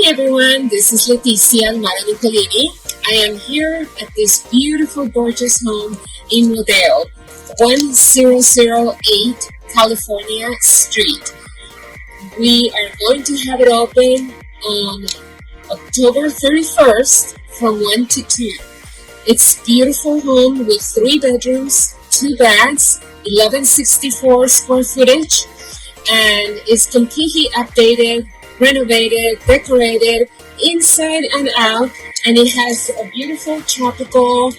everyone, this is Leticia, Almaro, Nicolini. I am here at this beautiful, gorgeous home in Rodeo, 1008 California Street. We are going to have it open on October 31st from 1 to 2. It's a beautiful home with 3 bedrooms, 2 baths, 1164 square footage, and it's completely updated, renovated, decorated inside and out, and it has a beautiful tropical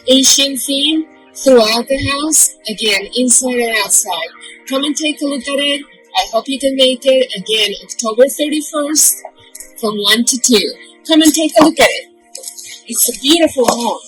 Asian theme throughout the house, again, inside and outside. Come and take a look at it. I hope you can make it, again, October 31st from 1 to 2. Come and take a look at it. It's a beautiful home.